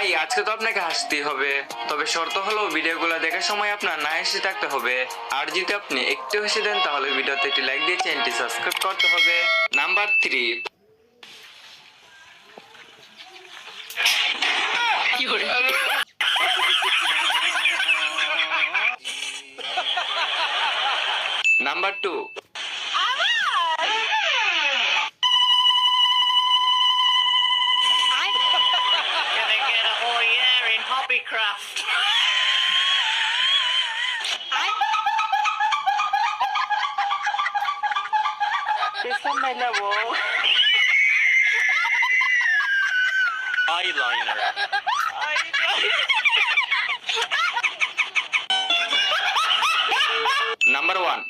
ভাই আজকে তো আপনাকে হাসতেই হবে, তবে শর্ত হলো ভিডিওগুলো দেখার সময় আপনার না হেসে থাকতে হবে। আর যদি আপনি একটু হেসে দেন তাহলে ভিডিওতে একটি লাইক দিয়ে চ্যানেলটি সাবস্ক্রাইব করতে হবে। Number 3। Number 2। Gonna get a whole year in hobbycraft. Bésame la voz. Eyeliner. Number 1।